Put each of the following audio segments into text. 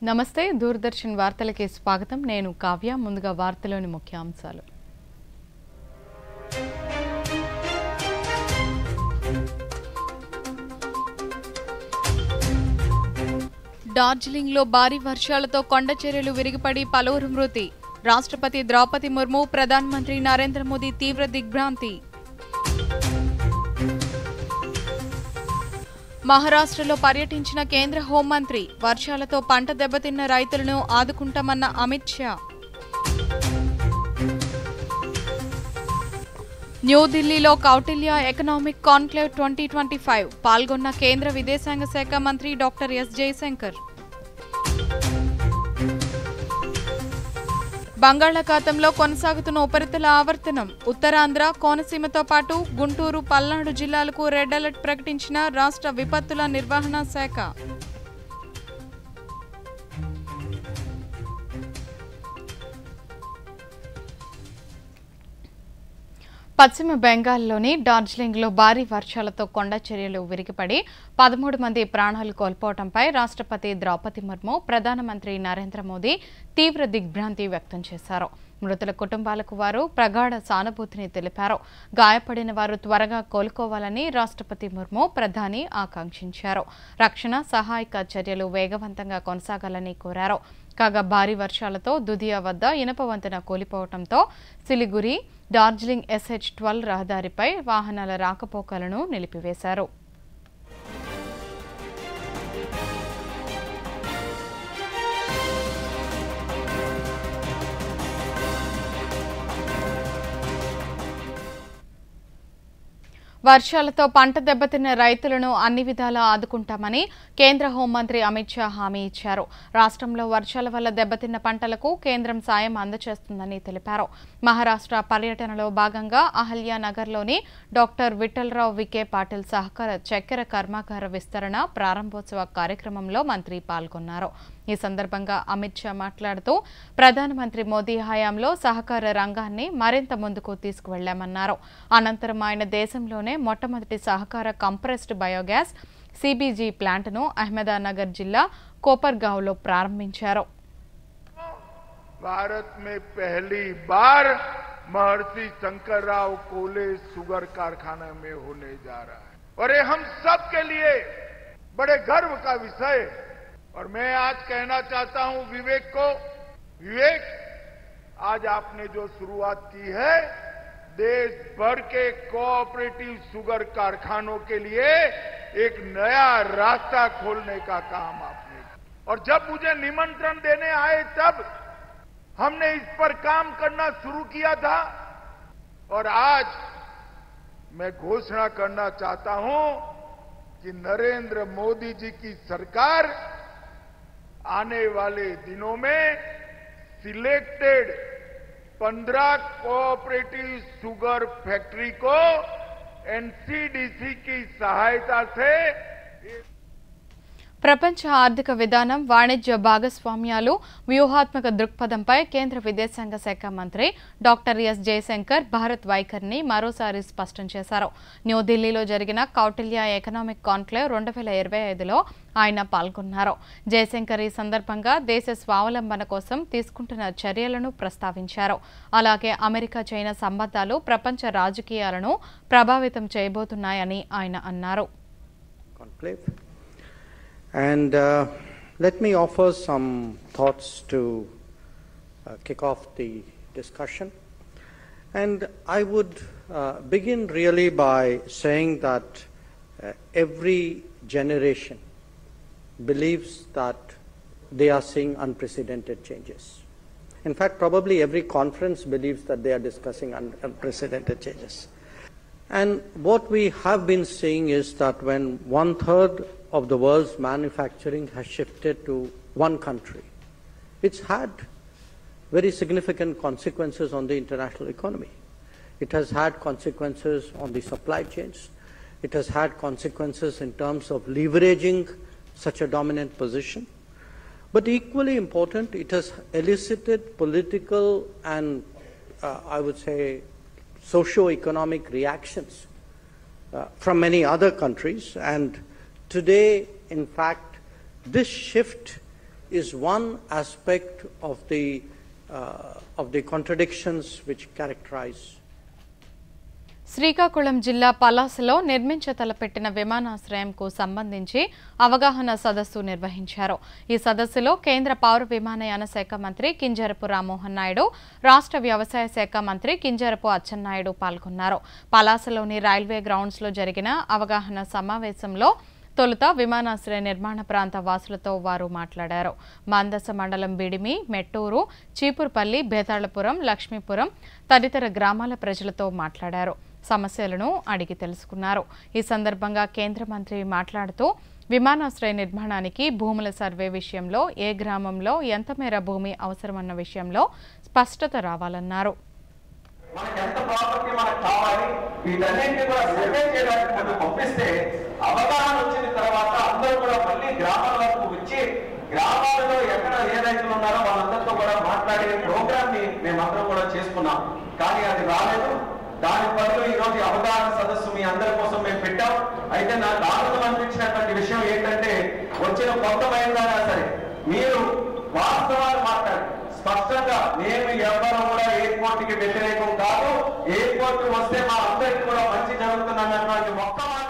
నమస్తే దూరదర్శన్ వార్తలకి స్వాగతం నేను కావ్య ముందుగా వార్తలోని ముఖ్యాంశాలు డార్జిలింగ్ లో భారీ వర్షాలతో కొండ చర్యలు విరిగిపడి పలువురు మృతి రాష్ట్రపతి ద్రౌపది ముర్ము ప్రధానమంత్రి నరేంద్ర మోదీ తీవ్ర దిగ్భ్రాంతి మహారాష్ట్రలో పర్యటించిన కేంద్ర హోంమంత్రి వర్షాలతో పంట దెబ్బతిన్న రైతులను ఆదుకుంటామన్న అమిత్ షా న్యూఢిల్లీలో కౌటిల్య ఎకనామిక్ కాన్క్లేవ్ 2025 పాల్గొన్న కేంద్ర విదేశాంగ శాఖ మంత్రి డాక్టర్ ఎస్ జయశంకర్ బంగాళాఖాతంలో కొనసాగుతున్న ఉపరితల ఆవర్తనం ఉత్తరాంధ్ర కోనసీమతో పాటు గుంటూరు పల్నాడు జిల్లాలకు రెడ్ అలర్ట్ ప్రకటించిన రాష్ట్ర విపత్తుల నిర్వహణ శాఖ పశ్చిమ బెంగాల్లోని డార్జిలింగ్లో భారీ వర్షాలతో కొండ చర్యలు విరిగిపడి 13 మంది ప్రాణాలు కోల్పోవడంపై రాష్ట్రపతి ద్రౌపది ముర్ము ప్రధానమంత్రి నరేంద్ర మోదీ తీవ్ర దిగ్భ్రాంతి వ్యక్తం చేశారు. మృతుల కుటుంబాలకు వారు ప్రగాఢ సానుభూతిని తెలిపారు. గాయపడిన వారు త్వరగా కోలుకోవాలని రాష్ట్రపతి ముర్ము ప్రధాని ఆకాంక్షించారు. రక్షణ సహాయక చర్యలు వేగవంతంగా కొనసాగాలని కోరారు. కాగా భారీ వర్షాలతో దుధియా వద్ద ఇనప వంతెన కూలిపోవడంతో సిలిగురి డార్జిలింగ్ SH-12 రహదారిపై వాహనాల రాకపోకలను నిలిపివేశారు. వర్షాలతో పంట దెబ్బతిన్న రైతులను అన్ని విధాలా ఆదుకుంటామని కేంద్ర హోంమంత్రి అమిత్ షా హామీ ఇచ్చారు. రాష్ట్రంలో వర్షాల వల్ల దెబ్బతిన్న పంటలకు కేంద్రం సాయం అందజేస్తుందని తెలిపారు. మహారాష్ట్ర పర్యటనలో భాగంగా అహల్యానగర్లోని డాక్టర్ విఠలరావు విఖే పాటిల్ సహకార చక్కెర కర్మాగార విస్తరణ ప్రారంభోత్సవ కార్యక్రమంలో మంత్రి పాల్గొన్నారు. ఈ సందర్భంగా అమిత్ షా మాట్లాడుతూ ప్రధానమంత్రి మోదీ హయాంలో సహకార రంగాన్ని మరింత ముందుకు తీసుకువెళ్లామన్నారు. అనంతరం ఆయన దేశంలోనే మొట్టమొదటి సహకార కంప్రెస్డ్ బయోగ్యాస్ CBG ప్లాంట్ను అహ్మదానగర్ జిల్లా కోపర్గావ్లో ప్రారంభించారు. भारत में पहली बार महर्षि शंकरराव कोले शुगर कारखाना में होने जा रहा है और ये हम सब के लिए बड़े गर्व का विषय। और मैं आज कहना चाहता हूं विवेक को, विवेक आज आपने जो शुरुआत की है देश भर के कोऑपरेटिव शुगर कारखानों के लिए एक नया रास्ता खोलने का काम आपने किया। और जब मुझे निमंत्रण देने आए तब हमने इस पर काम करना शुरू किया था और आज मैं घोषणा करना चाहता हूं कि नरेंद्र मोदी जी की सरकार आने वाले दिनों में सिलेक्टेड 15 कोऑपरेटिव शुगर फैक्ट्री को NCDC की सहायता से ప్రపంచ ఆర్థిక విధానం వాణిజ్య భాగస్వామ్యాలు వ్యూహాత్మక దృక్పథంపై కేంద్ర విదేశాంగ శాఖ మంత్రి డాక్టర్ ఎస్ జయశంకర్ భారత్ వైఖరిని మరోసారి స్పష్టం చేశారు. న్యూఢిల్లీలో జరిగిన కౌటిల్య ఎకనామిక్ కాన్క్లేవ్ 2025లో ఆయన పాల్గొన్నారు. జయశంకర్ ఈ సందర్భంగా దేశ స్వావలంబన కోసం తీసుకుంటున్న చర్యలను ప్రస్తావించారు. అలాగే అమెరికా చైనా సంబంధాలు ప్రపంచ రాజకీయాలను ప్రభావితం చేయబోతున్నాయని ఆయన అన్నారు. And let me offer some thoughts to kick off the discussion. And I would begin really by saying that every generation believes that they are seeing unprecedented changes. In fact, probably every conference believes that they are discussing unprecedented changes. And what we have been seeing is that when 1/3 of the world's manufacturing has shifted to one country, it's had very significant consequences on the international economy. It has had consequences on the supply chains. It has had consequences in terms of leveraging such a dominant position. But equally important, it has elicited political and I would say socio-economic reactions from many other countries. And today, in fact, this shift is one aspect of the contradictions which characterize. Srikakulam జిల్లా పలాసలో నిర్మించ తలపెట్టిన విమానాశ్రయంకు సంబంధించి అవగాహన సదస్సు నిర్వహించారు. ఈ సదస్సులో కేంద్ర పౌర విమానయాన శాఖ మంత్రి కింజరపు రామ్మోహన్ నాయుడు, రాష్ట్ర వ్యవసాయ శాఖ మంత్రి కింజరపు అచ్చెన్నాయుడు పాల్గొన్నారు. పలాసలోని రైల్వే గ్రౌండ్స్లో జరిగిన అవగాహన సమావేశంలో తొలుత విమానాశ్రయ నిర్మాణ ప్రాంత వాసులతో వారు మాట్లాడారు. మందస మండలం బిడిమి, మెట్టూరు, చీపురుపల్లి, బేతాళపురం, లక్ష్మీపురం తదితర గ్రామాల ప్రజలతో మాట్లాడారు. సమస్యలను అడిగి తెలుసుకున్నారు. ఈ సందర్భంగా కేంద్ర మంత్రి మాట్లాడుతూ విమానాశ్రయ నిర్మాణానికి భూముల సర్వే విషయంలో ఏ గ్రామంలో ఎంత మేర భూమి అవసరమన్న విషయంలో స్పష్టత రావాలన్నారు. అవగాహన వచ్చిన తర్వాత అందరూ కూడా మళ్ళీ గ్రామాల వరకు వచ్చి గ్రామాలలో ఎక్కడ ఏ రైతులు ఉన్నారో వాళ్ళందరితో కూడా మాట్లాడే ప్రోగ్రామ్ ని మేమందరం కూడా చేసుకున్నాం. కానీ అది రాలేదు. దాని బదులు ఈ రోజు అవగాహన సదస్సు మీ అందరి కోసం మేము పెట్టాం. అయితే నాకు ఆనందం అనిపించినటువంటి విషయం ఏంటంటే వచ్చిన కొత్త మైందానా సరే మీరు వాస్తవాలు మాట్లాడి స్పష్టంగా మేము ఎవరు కూడా ఎయిర్పోర్ట్ కి వ్యతిరేకం కాదు, ఎయిర్పోర్ట్ వస్తే మా అందరికి కూడా మంచి జరుగుతుందన్నటువంటి ఒక్క మాట.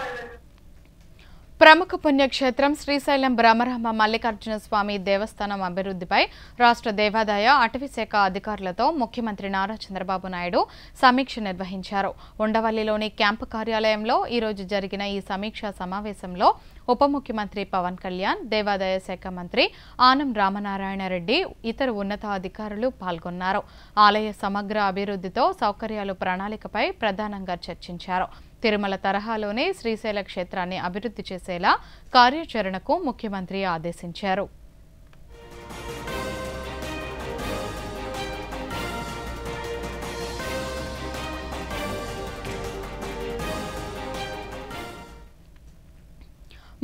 ప్రముఖ పుణ్యక్షేత్రం శ్రీశైలం బ్రహ్మరామ మల్లికార్జున స్వామి దేవస్థానం అభివృద్ధిపై రాష్ట్ర దేవాదాయ అటవీ శాఖ అధికారులతో ముఖ్యమంత్రి నారా చంద్రబాబు నాయుడు సమీక్ష నిర్వహించారు. ఉండవల్లిలోని క్యాంపు కార్యాలయంలో ఈరోజు జరిగిన ఈ సమీక్షా సమావేశంలో ఉప ముఖ్యమంత్రి పవన్ కళ్యాణ్, దేవాదాయ శాఖ మంత్రి ఆనం రామనారాయణ రెడ్డి, ఇతర ఉన్నతాధికారులు పాల్గొన్నారు. ఆలయ సమగ్ర అభివృద్ధితో సౌకర్యాలు ప్రణాళికపై ప్రధానంగా చర్చించారు. తిరుమల తరహాలోనే శ్రీశైల క్షేత్రాన్ని అభివృద్ధి చేసేలా కార్యాచరణకు ముఖ్యమంత్రి ఆదేశించారు.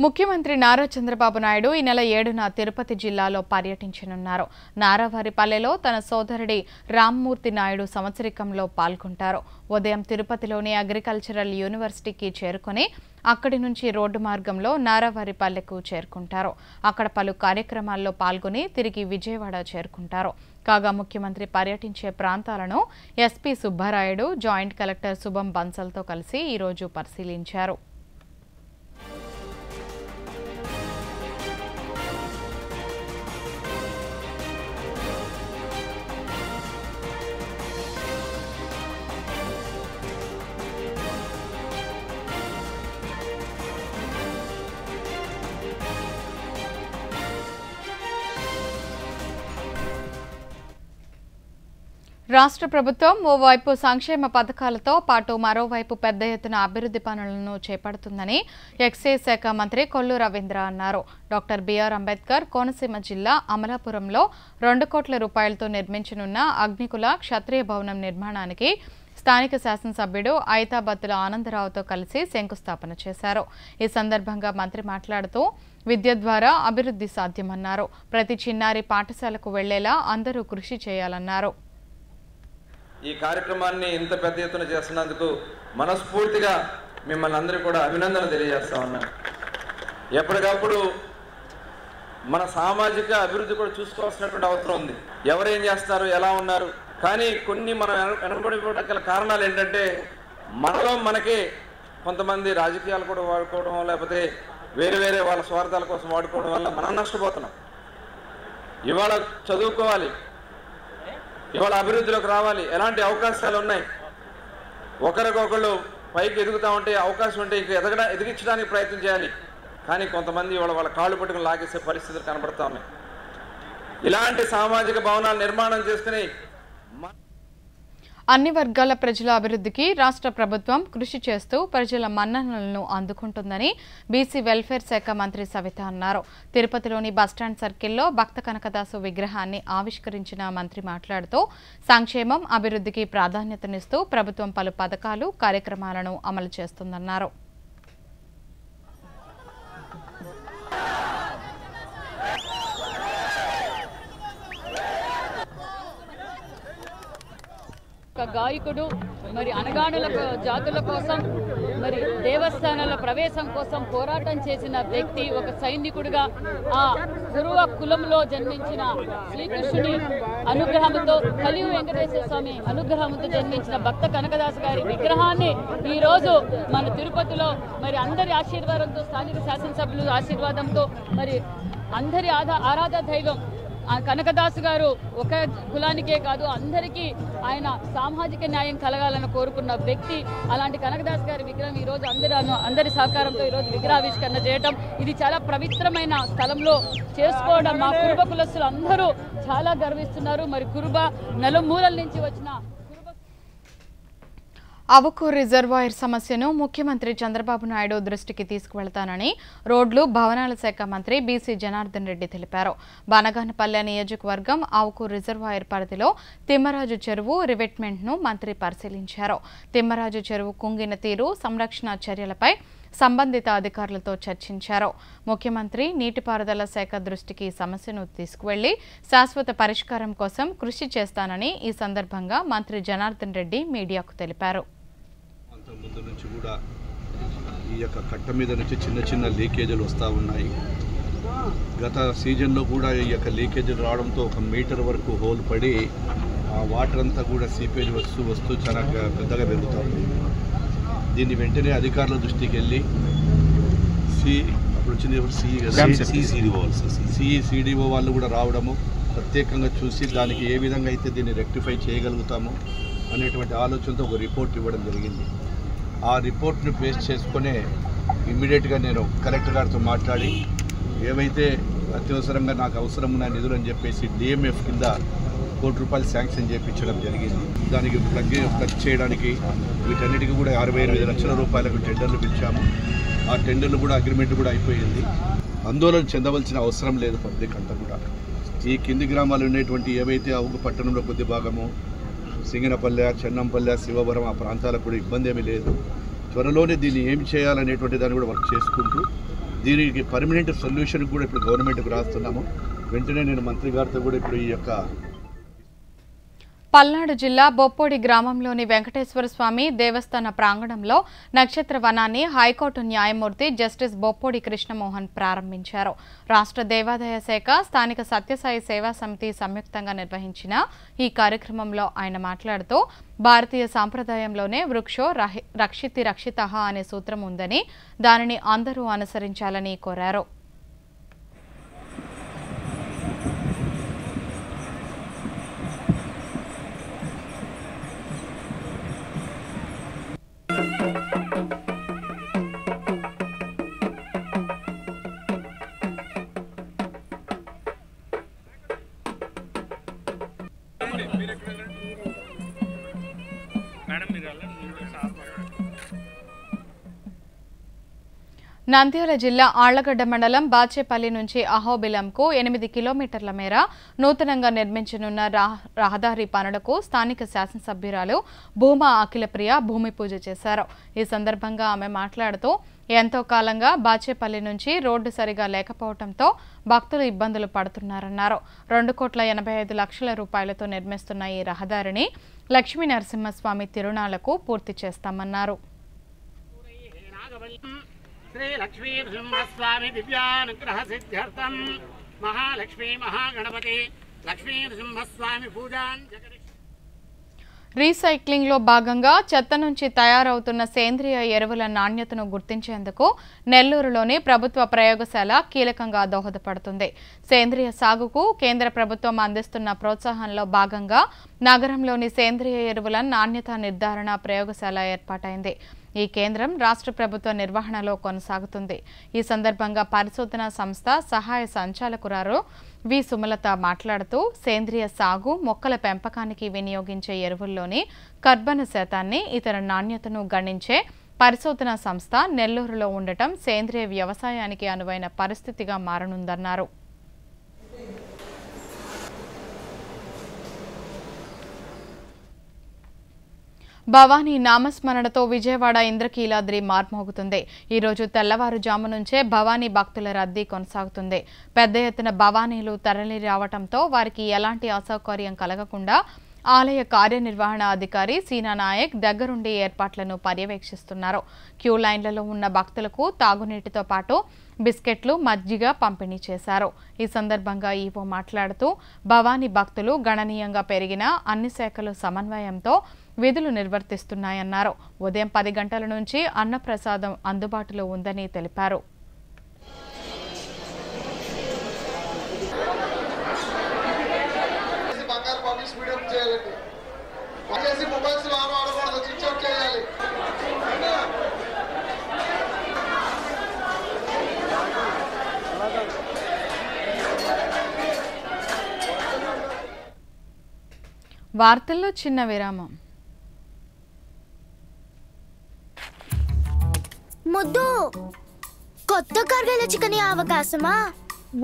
ముఖ్యమంత్రి నారా చంద్రబాబు నాయుడు ఈ నెల 7న తిరుపతి జిల్లాలో పర్యటించనున్నారు. నారావారిపల్లెలో తన సోదరుడి రామ్మూర్తి నాయుడు సంవత్సరికంలో పాల్గొంటారు. ఉదయం తిరుపతిలోని అగ్రికల్చరల్ యూనివర్సిటీకి చేరుకుని అక్కడి నుంచి రోడ్డు మార్గంలో నారావారిపల్లెకు చేరుకుంటారు. అక్కడ పలు కార్యక్రమాల్లో పాల్గొని తిరిగి విజయవాడ చేరుకుంటారు. కాగా ముఖ్యమంత్రి పర్యటించే ప్రాంతాలను ఎస్పీ సుబ్బారాయుడు, జాయింట్ కలెక్టర్ శుభం బన్సల్తో కలిసి ఈరోజు పరిశీలించారు. రాష్ట్ర ప్రభుత్వం ఓవైపు సంక్షేమ పథకాలతో పాటు మరోవైపు పెద్ద ఎత్తున అభివృద్ధి పనులను చేపడుతుందని ఎక్సైజ్ శాఖ మంత్రి కొల్లు రవీంద్ర అన్నారు. డాక్టర్ బిఆర్ అంబేద్కర్ కోనసీమ జిల్లా అమలాపురంలో 2 కోట్ల రూపాయలతో నిర్మించనున్న అగ్నికుల క్షత్రియ భవనం నిర్మాణానికి స్థానిక శాసనసభ్యుడు ఐతాబత్తుల ఆనందరావుతో కలిసి శంకుస్థాపన చేశారు. ఈ సందర్భంగా మంత్రి మాట్లాడుతూ విద్య ద్వారా అభివృద్ధి సాధ్యమన్నారు. ప్రతి చిన్నారి పాఠశాలకు వెళ్లేలా అందరూ కృషి చేయాలన్నారు. ఈ కార్యక్రమాన్ని ఇంత పెద్ద ఎత్తున చేస్తున్నందుకు మనస్ఫూర్తిగా మిమ్మల్ని అందరూ కూడా అభినందన తెలియజేస్తా ఉన్నాను. ఎప్పటికప్పుడు మన సామాజిక అభివృద్ధి కూడా చూసుకోవాల్సినటువంటి అవసరం ఉంది. ఎవరేం చేస్తారు, ఎలా ఉన్నారు, కానీ కొన్ని మనం వెనకబడిపోవడం గల కారణాలు ఏంటంటే మనలో మనకే కొంతమంది రాజకీయాలు కూడా వాడుకోవడం, లేకపోతే వేరే వేరే వాళ్ళ స్వార్థాల కోసం వాడుకోవడం వల్ల మనం నష్టపోతున్నాం. ఇవాళ చదువుకోవాలి, ఇవాళ అభివృద్ధిలోకి రావాలి, ఎలాంటి అవకాశాలు ఉన్నాయి, ఒకరికొకళ్ళు పైకి ఎదుగుతూ ఉంటే అవకాశం ఉంటే ఇక ఎదిగించడానికి ప్రయత్నం చేయాలి. కానీ కొంతమంది వాళ్ళ కాళ్ళు పట్టుకుని లాగేసే పరిస్థితులు కనబడుతూ ఉన్నాయి. ఇలాంటి సామాజిక భవనాలు నిర్మాణం చేసుకుని అన్ని వర్గాల ప్రజల అభివృద్ధికి రాష్ట్ర ప్రభుత్వం కృషి చేస్తూ ప్రజల మన్ననలను అందుకుంటుందని బీసీ వెల్ఫేర్ శాఖ మంత్రి సవిత అన్నారు. తిరుపతిలోని బస్టాండ్ సర్కిల్లో భక్త కనకదాసు విగ్రహాన్ని ఆవిష్కరించిన మంత్రి మాట్లాడుతూ సంక్షేమం, అభివృద్ధికి ప్రాధాన్యతనిస్తూ ప్రభుత్వం పలు పథకాలు, కార్యక్రమాలను అమలు చేస్తుందన్నారు. ఒక గాయకుడు మరి అనగానుల జాతుల కోసం మరి దేవస్థానాల ప్రవేశం కోసం పోరాటం చేసిన వ్యక్తి, ఒక సైనికుడిగా ఆ కురువ కులంలో జన్మించిన శ్రీకృష్ణుని అనుగ్రహంతో, కలియు వెంకటేశ్వర స్వామి అనుగ్రహంతో జన్మించిన భక్త కనకదాసు గారి విగ్రహాన్ని ఈ రోజు మన తిరుపతిలో మరి అందరి ఆశీర్వాదంతో, స్థానిక శాసనసభ్యుల ఆశీర్వాదంతో, మరి అందరి ఆరాధ దైవం కనకదాసు గారు ఒక కులానికే కాదు అందరికీ ఆయన సామాజిక న్యాయం కలగాలని కోరుకున్న వ్యక్తి. అలాంటి కనకదాసు గారి విగ్రహం ఈరోజు అందరి సహకారంతో ఈరోజు విగ్రహావిష్కరణ చేయడం, ఇది చాలా పవిత్రమైన స్థలంలో చేసుకోవడం మా కురుబ కులస్తులు అందరూ చాలా గర్విస్తున్నారు. మరి కురుబ నలుమూలల నుంచి వచ్చిన అవుకు రిజర్వాయర్ సమస్యను ముఖ్యమంత్రి చంద్రబాబు నాయుడు దృష్టికి తీసుకువెళ్తానని రోడ్లు భవనాల శాఖ మంత్రి బీసీ జనార్దన్ రెడ్డి తెలిపారు. బనగానపల్లె నియోజకవర్గం అవుకు రిజర్వాయర్ పరిధిలో తిమ్మరాజు చెరువు రివెట్మెంట్ను మంత్రి పరిశీలించారు. తిమ్మరాజు చెరువు కుంగిన తీరు, సంరక్షణ చర్యలపై సంబంధిత అధికారులతో చర్చించారు. ముఖ్యమంత్రి నీటిపారుదల శాఖ దృష్టికి సమస్యను తీసుకువెళ్లి శాశ్వత పరిష్కారం కోసం కృషి చేస్తానని ఈ సందర్భంగా మంత్రి జనార్దన్ రెడ్డి మీడియాకు తెలిపారు. ముందు నుంచి కూడా ఈ యొక్క కట్ట మీద నుంచి చిన్న చిన్న లీకేజీలు వస్తూ ఉన్నాయి. గత సీజన్లో కూడా ఈ యొక్క లీకేజీలు రావడంతో 1 మీటర్ వరకు హోల్ పడి ఆ వాటర్ అంతా కూడా సీపేజ్ వస్తూ చాలా పెద్దగా పెరుగుతూ ఉంది. దీన్ని వెంటనే అధికారుల దృష్టికి వెళ్ళి అప్పుడు వచ్చింది సిడిఓ వాళ్ళు కూడా రావడము, ప్రత్యేకంగా చూసి దానికి ఏ విధంగా అయితే దీన్ని రెక్టిఫై చేయగలుగుతాము అనేటువంటి ఆలోచనతో ఒక రిపోర్ట్ ఇవ్వడం జరిగింది. ఆ రిపోర్ట్ను బేస్ చేసుకునే ఇమ్మీడియట్గా నేను కలెక్టర్ గారితో మాట్లాడి ఏవైతే అత్యవసరంగా నాకు అవసరం ఉన్న నిధులు అని చెప్పేసి డిఎంఎఫ్ కింద ₹1 కోటి శాంక్షన్ చేయించడం జరిగింది. దానికి ప్లగ్ చేయడానికి వీటన్నిటికీ కూడా 68 లక్షల రూపాయలకు టెండర్లు పిలిచాము. ఆ టెండర్లు కూడా అగ్రిమెంట్ కూడా అయిపోయింది. ఆందోళన చెందవలసిన అవసరం లేదు పబ్లిక్ అంతా కూడా. ఈ కింది గ్రామాలు ఉండేటువంటి ఏవైతే అవుగు పట్టణంలో కొద్ది భాగము, సింగనపల్లె, చెన్నంపల్లె, శివవరం ఆ ప్రాంతాలకు కూడా ఇబ్బంది ఏమీ లేదు. త్వరలోనే దీన్ని ఏం చేయాలనేటువంటి దాన్ని కూడా వర్క్ చేసుకుంటూ దీనికి పర్మనెంట్ సొల్యూషన్ కూడా ఇప్పుడు గవర్నమెంట్కి రాస్తున్నాము. వెంటనే నేను మంత్రి గారితో కూడా ఇప్పుడు ఈ యొక్క పల్నాడు జిల్లా బొప్పోడి గ్రామంలోని వెంకటేశ్వర స్వామి దేవస్థాన ప్రాంగణంలో నక్షత్ర వనాన్ని హైకోర్టు న్యాయమూర్తి జస్టిస్ బొప్పోడి కృష్ణమోహన్ ప్రారంభించారు. రాష్ట్ర దేవాదాయ శాఖ, స్థానిక సత్యసాయి సేవా సమితి సంయుక్తంగా నిర్వహించిన ఈ కార్యక్రమంలో ఆయన మాట్లాడుతూ భారతీయ సాంప్రదాయంలోనే వృక్షో రక్షితి రక్షితః అనే సూత్రం ఉందని, దానిని అందరూ అనుసరించాలని కోరారు. నంద్యాల జిల్లా ఆళ్లగడ్డ మండలం బాచేపల్లి నుంచి అహోబిలంకు 8 కిలోమీటర్ల మేర నూతనంగా నిర్మించనున్న రహదారి పనులకు స్థానిక శాసనసభ్యురాలు భూమా అఖిలప్రియ భూమి పూజ చేశారు. ఈ సందర్భంగా ఆమె మాట్లాడుతూ ఎంతో కాలంగా బాచేపల్లి నుంచి రోడ్డు సరిగా లేకపోవడంతో భక్తులు ఇబ్బందులు పడుతున్నారన్నారు. 2,85 లక్షల రూపాయలతో నిర్మిస్తున్న ఈ రహదారిని లక్ష్మీ నరసింహస్వామి తిరునాళ్లకు పూర్తి చేస్తామన్నారు. श्री लक्ष्मी नृसिंहस्वामी दिव्यानुग्रह सिद्ध्यर्थम महालक्ष्मी महागणपति लक्ष्मी नृसिंहस्वामी पूजा రీసైక్లింగ్ లో భాగంగా చెత్త నుంచి తయారవుతున్న సేంద్రియ ఎరువుల నాణ్యతను గుర్తించేందుకు నెల్లూరులోని ప్రభుత్వ ప్రయోగశాల కీలకంగా దోహదపడుతుంది. సేంద్రియ సాగుకు కేంద్ర ప్రభుత్వం అందిస్తున్న ప్రోత్సాహంలో భాగంగా నగరంలోని సేంద్రియ ఎరువుల నాణ్యత నిర్ధారణ ప్రయోగశాల ఏర్పాటైంది. ఈ కేంద్రం రాష్ట్ర ప్రభుత్వ నిర్వహణలో కొనసాగుతుంది. ఈ సందర్భంగా పరిశోధనా సంస్థ సహాయ సంచాలకురాలు వి సుమలత మాట్లాడుతూ సేంద్రియ సాగు, మొక్కల పెంపకానికి వినియోగించే ఎరువుల్లోని కర్బన శాతాన్ని, ఇతర నాణ్యతను గణించే పరిశోధనా సంస్థ నెల్లూరులో ఉండటం సేంద్రియ వ్యవసాయానికి అనువైన పరిస్థితిగా మారనుందన్నారు. భవానీ నామస్మరణతో విజయవాడ ఇంద్రకీలాద్రి మార్మోగుతుంది. ఈ రోజు తెల్లవారుజాము నుంచే భవానీ భక్తుల రద్దీ కొనసాగుతుంది. పెద్ద ఎత్తున భవానీలు తరలి రావడంతో వారికి ఎలాంటి అసౌకర్యం కలగకుండా ఆలయ కార్యనిర్వహణ అధికారి సీనా నాయక్ దగ్గరుండి ఏర్పాట్లను పర్యవేక్షిస్తున్నారు. క్యూ లైన్లలో ఉన్న భక్తులకు తాగునీటితో పాటు బిస్కెట్లు, మజ్జిగ పంపిణీ చేశారు. ఈ సందర్భంగా ఈవో మాట్లాడుతూ భవానీ భక్తులు గణనీయంగా పెరిగిన అన్ని శాఖలు సమన్వయంతో విధులు నిర్వర్తిస్తున్నాయన్నారు. ఉదయం 10 గంటల నుంచి అన్నప్రసాదం అందుబాటులో ఉందని తెలిపారు. వార్తల్లో చిన్న విరామం. ముద్దు కొత్త కార్గిల చికెన్ అవకాశమా?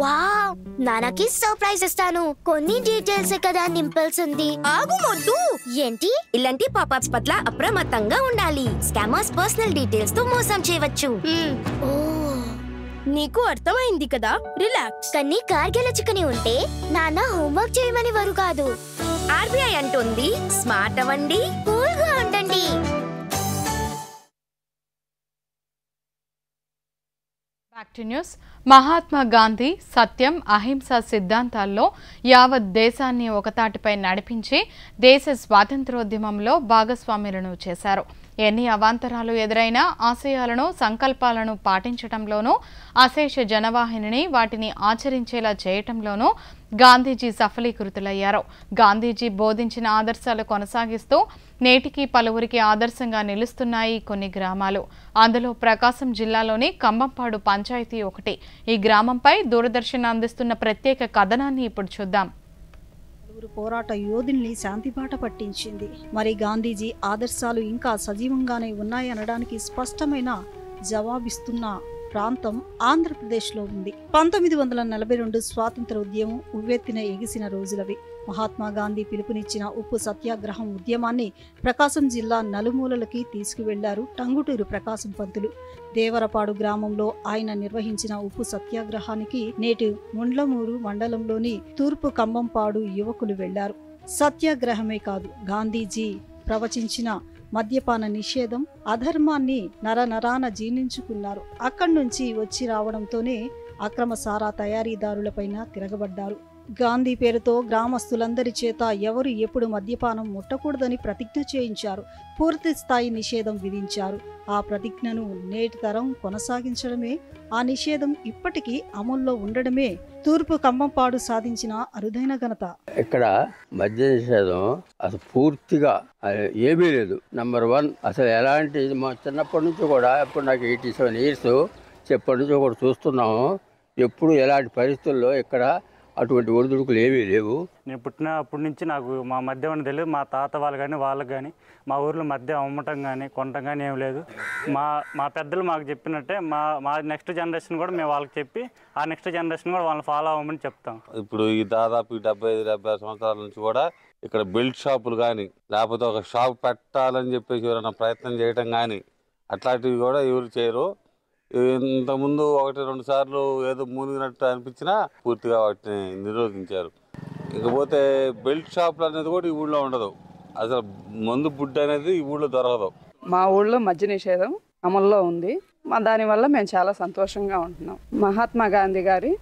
వావ్, నాన్నకి సర్ప్రైజ్ ఇస్తాను. కొన్ని డీటెయిల్స్ కదా నింపాల్సింది. ఆగు ముద్దు, ఏంటి? ఇలాంటి పాపప్స్ పట్ల అప్రమత్తంగా ఉండాలి. స్కామర్స్ పర్సనల్ డీటెయిల్స్ తో మోసం చేయవచ్చు. ఓ, నీకు అర్థమైంది కదా, రిలాక్స్. కానీ కార్గిల చికెన్ ఉంటే నాన్న హోంవర్క్ చేయమని వారు కాదు. ఆర్బీఐ అంటుంది స్మార్ట్ అవ్వండి, కూల్ గా ఉండండి. Back to news. Mahatma Gandhi సత్యం, అహింస సిద్ధాంతాల్లో యావత్ దేశాన్ని ఒకతాటిపై నడిపించి దేశ స్వాతంత్రోద్యమంలో భాగస్వాములను చేశారు. ఎన్ని అవాంతరాలు ఎదురైనా ఆశయాలను, సంకల్పాలను పాటించటంలోనూ, అశేష జనవాహినిని వాటిని ఆచరించేలా చేయటంలోనూ గాంధీజీ సఫలీకృతులయ్యారు. గాంధీజీ బోధించిన ఆదర్శాలు కొనసాగిస్తూ నేటికి పలువురికి ఆదర్శంగా నిలుస్తున్నాయి కొన్ని గ్రామాలు. అందులో ప్రకాశం జిల్లాలోని కంబంపాడు పంచాయతీ ఒకటి. ఈ గ్రామంపై దూరదర్శన్ అందిస్తున్న ప్రత్యేక కథనాన్ని ఇప్పుడు చూద్దాం. పోరాట యోధుల్ని శాంతిబాట పట్టించింది. మరి గాంధీజీ ఆదర్శాలు ఇంకా సజీవంగానే ఉన్నాయనడానికి స్పష్టమైన జవాబిస్తున్న ప్రాంతం ఆంధ్రప్రదేశ్లో ఉంది. 1942 స్వాతంత్ర ఉద్యమం ఉవ్వెత్తిన ఎగిసిన రోజులవి. మహాత్మా గాంధీ పిలుపునిచ్చిన ఉప్పు సత్యాగ్రహం ఉద్యమాన్ని ప్రకాశం జిల్లా నలుమూలలకి తీసుకువెళ్లారు టంగుటూరు ప్రకాశం పంతులు. దేవరపాడు గ్రామంలో ఆయన నిర్వహించిన ఉప్పు సత్యాగ్రహానికి నేటి ముండ్లమూరు మండలంలోని తూర్పు కంబంపాడు యువకులు వెళ్లారు. సత్యాగ్రహమే కాదు, గాంధీజీ ప్రవచించిన మద్యపాన నిషేధం, అధర్మాన్ని నరనరాన జీర్ణించుకున్నారు. అక్కడి నుంచి వచ్చి రావడంతోనే అక్రమ సారా తయారీదారులపైన తిరగబడ్డారు. గాంధీ పేరుతో గ్రామస్తులందరి చేత ఎవరు ఎప్పుడు మద్యపానం ముట్టకూడదని ప్రతిజ్ఞ చేయించారు. పూర్తి స్థాయి నిషేధం విధించారు. ఆ ప్రతిజ్ఞను నేటి తరం కొనసాగించడమే, ఆ నిషేధం ఇప్పటికీ అమల్లో ఉండడమే తూర్పు కంబంపాడు సాధించిన అరుదైన ఘనత. ఇక్కడ మద్య నిషేధం అసలు పూర్తిగా ఏమీ లేదు. నంబర్ 1 అసలు ఎలాంటి, మా చిన్నప్పటి నుంచి కూడా, ఇప్పుడు నాకు 87 years, చెప్పటి నుంచి కూడా చూస్తున్నాము. ఎప్పుడు ఎలాంటి పరిస్థితుల్లో ఇక్కడ అటువంటి ఒడిదుడుకులు ఏమీ లేవు. నేను పుట్టినప్పటి నుంచి నాకు మా మద్యం అని తెలియదు. మా తాత వాళ్ళు కానీ వాళ్ళకి కానీ మా ఊర్లో మద్యం అమ్మటం కానీ కొనటం కానీ ఏం లేదు. మా పెద్దలు మాకు చెప్పినట్టే మా నెక్స్ట్ జనరేషన్ కూడా మేము వాళ్ళకి చెప్పి ఆ నెక్స్ట్ జనరేషన్ కూడా వాళ్ళని ఫాలో అవ్వమని చెప్తాం. ఇప్పుడు ఈ దాదాపు 75-70 సంవత్సరాల నుంచి కూడా ఇక్కడ బెల్ట్ షాపులు కానీ, లేకపోతే ఒక షాప్ పెట్టాలని చెప్పేసి ఎవరైనా ప్రయత్నం చేయటం కానీ అట్లాంటివి కూడా ఎవరు చేయరు. ఇంతకుముందు 1-2 సార్లు ఏదో మునిగినట్టు అనిపించినా పూర్తిగా వాటిని నిరోధించారు. ఇకపోతే బెల్ట్ షాపులు అనేది కూడా ఈ ఊళ్ళో ఉండదు. అసలు మందు బుడ్డ అనేది ఈ ఊళ్ళో దొరకదు. మా ఊళ్ళో మద్య నిషేధం అమల్లో ఉంది. దానివల్ల మేము చాలా సంతోషంగా ఉంటున్నాం. మహాత్మా గాంధీ గారి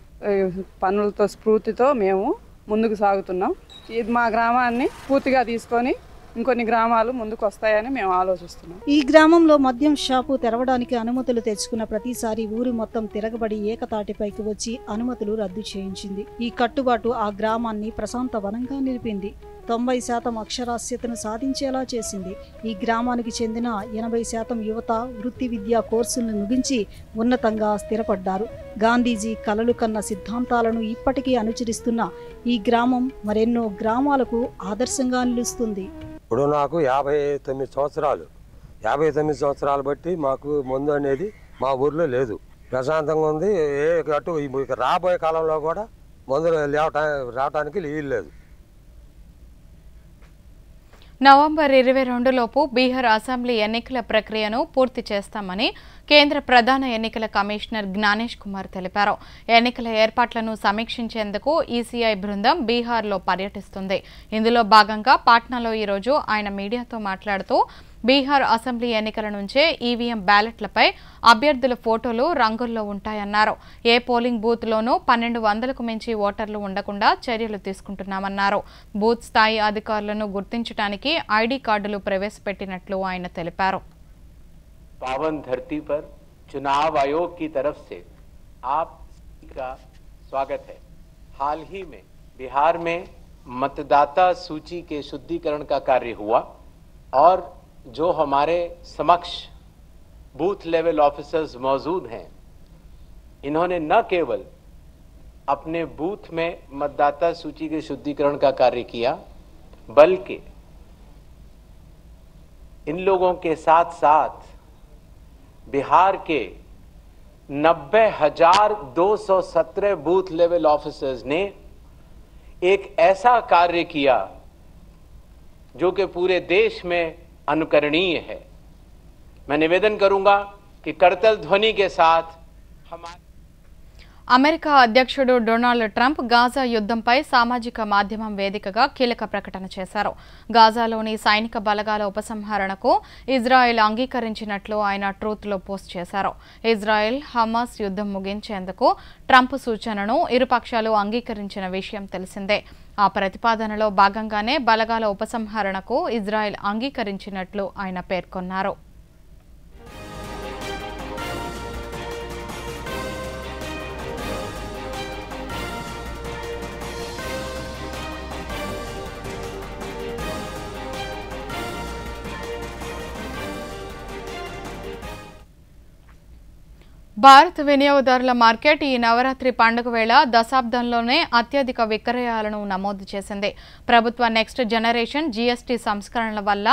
పనులతో స్ఫూర్తితో మేము ముందుకు సాగుతున్నాం. ఇది మా గ్రామాన్ని పూర్తిగా తీసుకొని ఇంకొన్ని గ్రామాలు ముందుకు వస్తాయని మేము ఆలోచిస్తున్నాం. ఈ గ్రామంలో మద్యం షాపు తెరవడానికి అనుమతులు తెచ్చుకున్న ప్రతిసారి ఊరు మొత్తం తిరగబడి ఏకతాటిపైకి వచ్చి అనుమతులు రద్దు చేయించింది. ఈ కట్టుబాటు ఆ గ్రామాన్ని ప్రశాంత వనంగా నిలిపింది. 90% అక్షరాస్యతను సాధించేలా చేసింది. ఈ గ్రామానికి చెందిన 80% యువత వృత్తి విద్యా కోర్సులను ముగించి ఉన్నతంగా స్థిరపడ్డారు. గాంధీజీ కలలు కన్న సిద్ధాంతాలను ఇప్పటికీ అనుసరిస్తున్న ఈ గ్రామం మరెన్నో గ్రామాలకు ఆదర్శంగా నిలుస్తుంది. ఇప్పుడు నాకు 59 సంవత్సరాలు. 59 సంవత్సరాలు బట్టి మాకు మందు అనేది మా ఊర్లో లేదు. ప్రశాంతంగా ఉంది. అటు రాబోయే కాలంలో కూడా మందులు రావటానికి వీలు లేదు. నవంబర్ 22 లోపు బీహార్ అసెంబ్లీ ఎన్నికల ప్రక్రియను పూర్తి చేస్తామని కేంద్ర ప్రధాన ఎన్నికల కమిషనర్ జ్ఞానేష్ కుమార్ తెలిపారు. ఎన్నికల ఏర్పాట్లను సమీక్షించేందుకు ఈసీఐ బృందం బీహార్లో పర్యటిస్తుంది. ఇందులో భాగంగా పాట్నాలో ఈ రోజు ఆయన మీడియాతో మాట్లాడుతూ బీహార్ అసెంబ్లీ ఎన్నికల నుంచే ఈవీఎం బ్యాలెట్లపై అభ్యర్థుల ఫోటోలు రంగుల్లో ఉంటాయన్నారు. ఏ పోలింగ్ బూత్లోనూ 1200కు మించి ఓటర్లు ఉండకుండా చర్యలు తీసుకుంటున్నామన్నారు. బూత్ స్థాయి అధికారులను గుర్తించడానికి ఐడి కార్డులు ప్రవేశపెట్టినట్లు ఆయన తెలిపారు. पावन धरती पर चुनाव आयोग की तरफ से आप का स्वागत है। हाल ही में बिहार में मतदाता सूची के शुद्धिकरण का कार्य हुआ और जो हमारे समक्ष बूथ लेवल ऑफिसर्स मौजूद हैं, इन्होंने न केवल अपने बूथ में मतदाता सूची के शुद्धिकरण का कार्य किया, बल्कि इन लोगों के साथ साथ बिहार के 90,217 बूथ लेवल ऑफिसर्स ने एक ऐसा कार्य किया जो कि पूरे देश में अनुकरणीय है। मैं निवेदन करूंगा कि करतल ध्वनि के साथ हमारे అమెరికా అధ్యక్షుడు డొనాల్డ్ ట్రంప్ గాజా యుద్ధంపై సామాజిక మాధ్యమం వేదికగా కీలక ప్రకటన చేశారు. గాజాలోని సైనిక బలగాల ఉపసంహరణకు ఇజ్రాయెల్ అంగీకరించినట్లు ఆయన ట్రూత్లో పోస్ట్ చేశారు. ఇజ్రాయెల్ హమాస్ యుద్ధం ముగించేందుకు ట్రంప్ సూచనను ఇరుపక్షాలు అంగీకరించిన విషయం తెలిసిందే. ఆ ప్రతిపాదనలో భాగంగానే బలగాల ఉపసంహరణకు ఇజ్రాయెల్ అంగీకరించినట్లు ఆయన పేర్కొన్నారు. భారత్ వినియోగదారుల మార్కెట్ ఈ నవరాత్రి పండుగ వేళ దశాబ్దంలోనే అత్యధిక విక్రయాలను నమోదు చేసింది. ప్రభుత్వ నెక్స్ట్ జనరేషన్ జీఎస్టీ సంస్కరణల వల్ల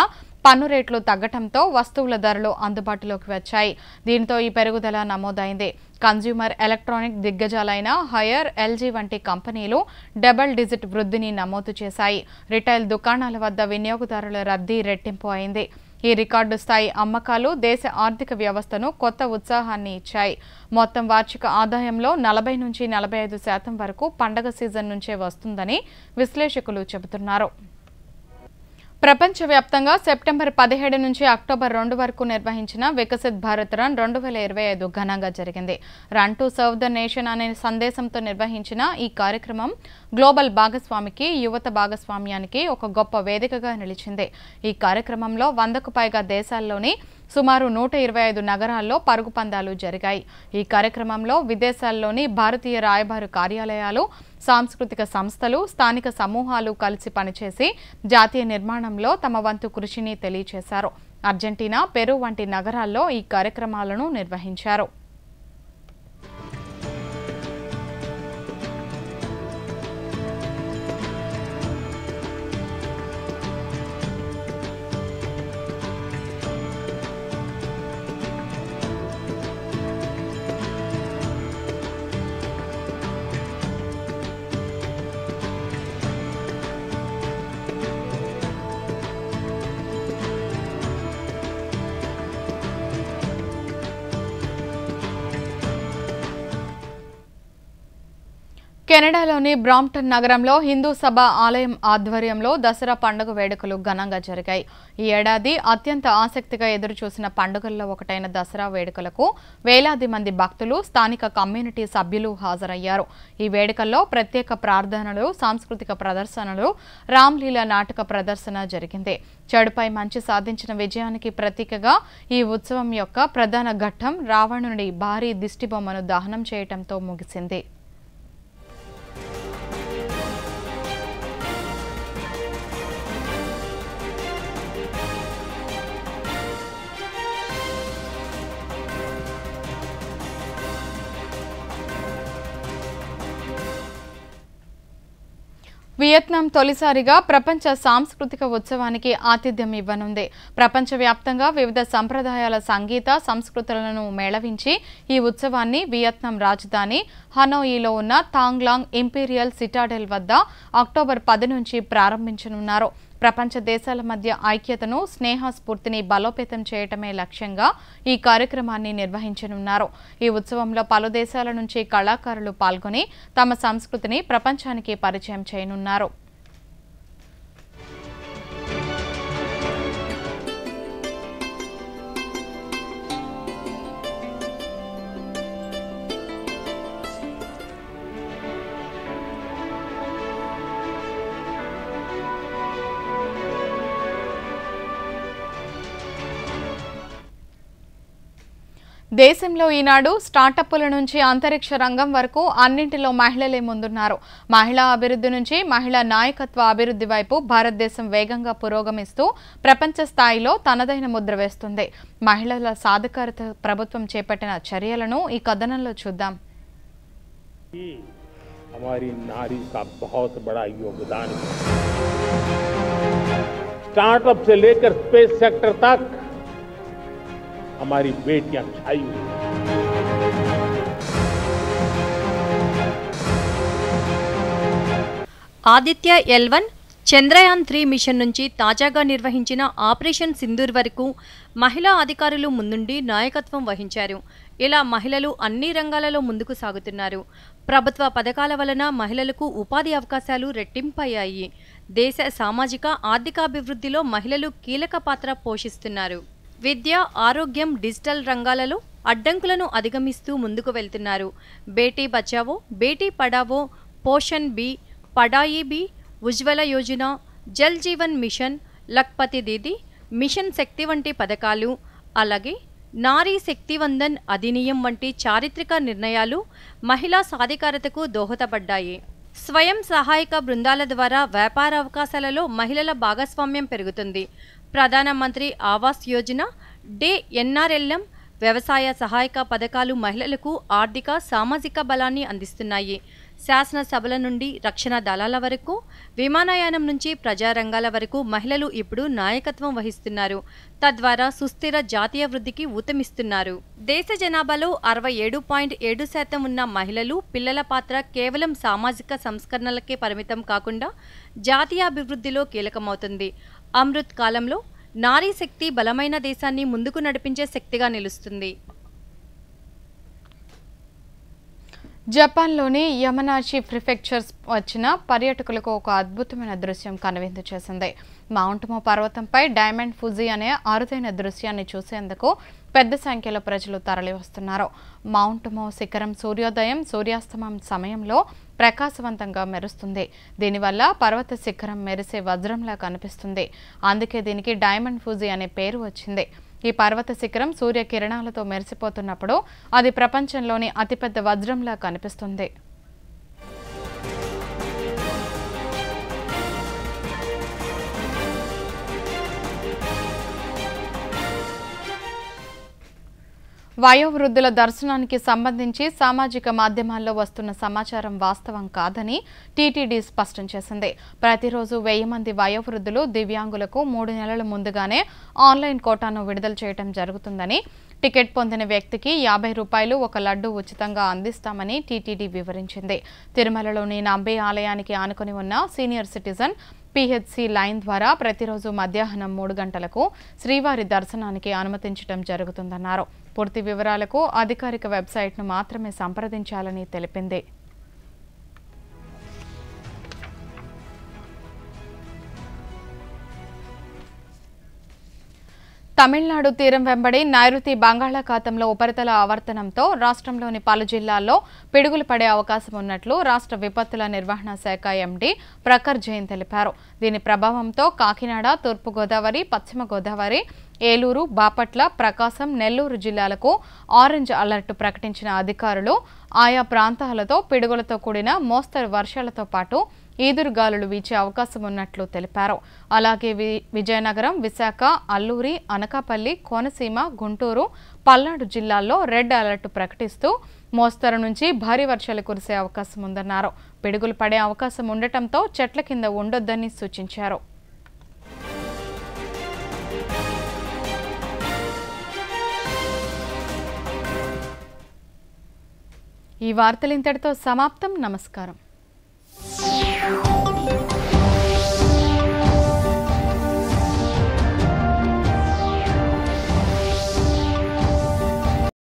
పన్ను రేట్లు తగ్గడంతో వస్తువుల ధరలు అందుబాటులోకి వచ్చాయి. దీంతో ఈ పెరుగుదల నమోదైంది. కన్స్యూమర్ ఎలక్ట్రానిక్ దిగ్గజాలైన హయర్, ఎల్జీ వంటి కంపెనీలు డబుల్ డిజిట్ వృద్ధిని నమోదు చేశాయి. రిటైల్ దుకాణాల వద్ద వినియోగదారుల రద్దీ రెట్టింపు అయింది. ఈ రికార్డు స్థాయి అమ్మకాలు దేశ ఆర్థిక వ్యవస్థను కొత్త ఉత్సాహాన్ని ఇచ్చాయి. మొత్తం వార్షిక ఆదాయంలో 40 నుంచి 45% వరకు పండగ సీజన్ నుంచే వస్తుందని విశ్లేషకులు చెబుతున్నారు. ప్రపంచవ్యాప్తంగా సెప్టెంబర్ 17 నుంచి అక్టోబర్ 2 వరకు నిర్వహించిన వికసిత్ భారత్ రన్ 2025 ఘనంగా జరిగింది. Run to serve the nation అనే సందేశంతో నిర్వహించిన ఈ కార్యక్రమం గ్లోబల్ భాగస్వామికి, యువత భాగస్వామ్యానికి ఒక గొప్ప వేదికగా నిలిచింది. ఈ కార్యక్రమంలో 100కు పైగా దేశాల్లోని సుమారు 125 నగరాల్లో పరుగు పందాలు జరిగాయి. ఈ కార్యక్రమంలో విదేశాల్లోని భారతీయ రాయబార కార్యాలయాలు, సాంస్కృతిక సంస్థలు, స్థానిక సమూహాలు కలిసి పనిచేసి జాతీయ నిర్మాణంలో తమ వంతు కృషిని తెలియజేశారు. అర్జెంటీనా, పెరు వంటి నగరాల్లో ఈ కార్యక్రమాలను నిర్వహించారు. కెనడాలోని బ్రాంప్టన్ నగరంలో హిందూ సభ ఆలయం ఆధ్వర్యంలో దసరా పండుగ వేడుకలు ఘనంగా జరిగాయి. ఈ ఏడాది అత్యంత ఆసక్తిగా ఎదురుచూసిన పండుగల్లో ఒకటైన దసరా వేడుకలకు వేలాది మంది భక్తులు, స్థానిక కమ్యూనిటీ సభ్యులు హాజరయ్యారు. ఈ వేడుకల్లో ప్రత్యేక ప్రార్థనలు, సాంస్కృతిక ప్రదర్శనలు, రామ్లీల నాటక ప్రదర్శన జరిగింది. చెడుపై మంచి సాధించిన విజయానికి ప్రతీకగా ఈ ఉత్సవం యొక్క ప్రధాన ఘట్టం రావణుడి భారీ దిష్టిబొమ్మను దహనం చేయడంతో ముగిసింది. వియత్నాం తొలిసారిగా ప్రపంచ సాంస్కృతిక ఉత్సవానికి ఆతిథ్యం ఇవ్వనుంది. ప్రపంచవ్యాప్తంగా వివిధ సంప్రదాయాల సంగీత సంస్కృతులను మేళవించి ఈ ఉత్సవాన్ని వియత్నాం రాజధాని హనోయిలో ఉన్న థాంగ్ లాంగ్ ఇంపీరియల్ సిటాడెల్ వద్ద అక్టోబర్ 10 నుంచి ప్రారంభించనున్నారు. ప్రపంచ దేశాల మధ్య ఐక్యతను, స్నేహ స్ఫూర్తిని బలోపేతం చేయటమే లక్ష్యంగా ఈ కార్యక్రమాన్ని నిర్వహించనున్నారు. ఈ ఉత్సవంలో పలు దేశాల నుంచి కళాకారులు పాల్గొని తమ సంస్కృతిని ప్రపంచానికి పరిచయం చేయనున్నారు. దేశంలో ఈనాడు స్టార్టప్ల నుంచి అంతరిక్ష రంగం వరకు అన్నింటిలో మహిళలే ముందున్నారు. మహిళా అభివృద్ధి నుంచి మహిళా నాయకత్వ అభివృద్ధి వైపు భారతదేశం వేగంగా పురోగమిస్తూ ప్రపంచ స్థాయిలో తనదైన ముద్ర వేస్తుంది. మహిళల సాధికారత ప్రభుత్వం చేపట్టిన చర్యలను ఈ కథనంలో చూద్దాం. हमारी नारी का बहुत बड़ा योगदान है। स्टार्टअप से लेकर स्पेस सेक्टर तक हमारी बेटियां छाई हुई हैं। ఆదిత్య L1 చంద్రయాన్ 3 మిషన్ నుంచి తాజాగా నిర్వహించిన ఆపరేషన్ సింధూర్ వరకు మహిళా అధికారులు ముందుండి నాయకత్వం వహించారు. ఇలా మహిళలు అన్ని రంగాలలో ముందుకు సాగుతున్నారు. ప్రభుత్వ పథకాల వలన మహిళలకు ఉపాధి అవకాశాలు రెట్టింపయ్యాయి. దేశ సామాజిక ఆర్థికాభివృద్ధిలో మహిళలు కీలక పాత్ర పోషిస్తున్నారు. విద్య, ఆరోగ్యం, డిజిటల్ రంగాలలో అడ్డంకులను అధిగమిస్తూ ముందుకు వెళ్తున్నారు. Beti Bachao, Beti Padhao, Poshan B, పడాయి B, Ujjwala Yojana, Jal Jeevan machine, Lakhpati దీది, మిషన్ శక్తి వంటి పథకాలు, అలాగే నారీ శక్తి వందన్ అధినియం వంటి చారిత్రక నిర్ణయాలు మహిళా సాధికారతకు దోహదపడ్డాయి. స్వయం సహాయక బృందాల ద్వారా వ్యాపార అవకాశాలలో మహిళల భాగస్వామ్యం పెరుగుతుంది. ప్రధానమంత్రి ఆవాస్ యోజన, DNRLM, వ్యవసాయ సహాయక పథకాలు మహిళలకు ఆర్థిక, సామాజిక బలాన్ని అందిస్తున్నాయి. శాసనసభల నుండి రక్షణ దళాల వరకు, విమానయానం నుంచి ప్రజారంగాల వరకు మహిళలు ఇప్పుడు నాయకత్వం వహిస్తున్నారు. తద్వారా సుస్థిర జాతీయ వృద్ధికి ఊతమిస్తున్నారు. దేశ జనాభాలో 67.7% ఉన్న మహిళలు, పిల్లల పాత్ర కేవలం సామాజిక సంస్కరణలకే పరిమితం కాకుండా జాతీయ అభివృద్ధిలో కీలకమవుతుంది. అమృత్ కాలంలో నారీ శక్తి బలమైన దేశాన్ని ముందుకు నడిపించే శక్తిగా నిలుస్తుంది. జపాన్లోని యమనాషి ప్రిఫెక్చర్స్ వచ్చిన పర్యాటకులకు ఒక అద్భుతమైన దృశ్యం కనువిందు చేసింది. మౌంట్ మో పర్వతంపై డైమండ్ ఫుజీ అనే అరుదైన దృశ్యాన్ని చూసేందుకు పెద్ద సంఖ్యలో ప్రజలు తరలివస్తున్నారు. మౌంట్ మో శిఖరం సూర్యోదయం, సూర్యాస్తమయం సమయంలో ప్రకాశవంతంగా మెరుస్తుంది. దీనివల్ల పర్వత శిఖరం మెరిసే వజ్రంలా కనిపిస్తుంది. అందుకే దీనికి డైమండ్ ఫుజీ అనే పేరు వచ్చింది. ఈ పర్వత శిఖరం సూర్యకిరణాలతో మెరిసిపోతున్నప్పుడు అది ప్రపంచంలోని అతిపెద్ద వజ్రంలా కనిపిస్తుంది. వయోవృద్ధుల దర్శనానికి సంబంధించి సామాజిక మాధ్యమాల్లో వస్తున్న సమాచారం వాస్తవం కాదని టీటీడీ స్పష్టం చేసింది. ప్రతిరోజు 1000 మంది వయోవృద్ధులు, దివ్యాంగులకు 3 నెలల ముందుగానే ఆన్లైన్ కోటాను విడుదల చేయడం జరుగుతుందని, టికెట్ పొందిన వ్యక్తికి ₹50 ఒక లడ్డు ఉచితంగా అందిస్తామని టీటీడీ వివరించింది. తిరుమలలోని నంబే ఆలయానికి ఆనుకుని ఉన్న సీనియర్ సిటిజన్ PHC లైన్ ద్వారా ప్రతిరోజు మధ్యాహ్నం 3 గంటలకు శ్రీవారి దర్శనానికి అనుమతించడం జరుగుతుందన్నారు. పూర్తి వివరాలకు అధికారిక వెబ్సైట్ను మాత్రమే సంప్రదించాలని తెలిపింది. తమిళనాడు తీరం వెంబడి నైరుతి బంగాళాఖాతంలో ఉపరితల ఆవర్తనంతో రాష్ట్రంలోని పలు జిల్లాల్లో పిడుగులు పడే అవకాశం ఉన్నట్లు రాష్ట్ర విపత్తుల నిర్వహణ శాఖ MD ప్రఖర్ జైన్ తెలిపారు. దీని ప్రభావంతో కాకినాడ, తూర్పుగోదావరి, పశ్చిమ గోదావరి, ఏలూరు, బాపట్ల, ప్రకాశం, నెల్లూరు జిల్లాలకు ఆరెంజ్ అలర్ట్ ప్రకటించిన అధికారులు ఆయా ప్రాంతాలతో పిడుగులతో కూడిన మోస్తరు వర్షాలతో పాటు ఈదురుగాలులు వీచే అవకాశం ఉన్నట్లు తెలిపారు. అలాగే విజయనగరం, విశాఖ, అల్లూరి, అనకాపల్లి, కోనసీమ, గుంటూరు, పల్నాడు జిల్లాల్లో రెడ్ అలర్ట్ ప్రకటిస్తూ మోస్తరు నుంచి భారీ వర్షాలు కురిసే అవకాశం ఉందన్నారు. పిడుగులు పడే అవకాశం ఉండటంతో చెట్ల కింద ఉండొద్దని సూచించారు. ఈ వార్తలు ఇంతటితో సమాప్తం. నమస్కారం.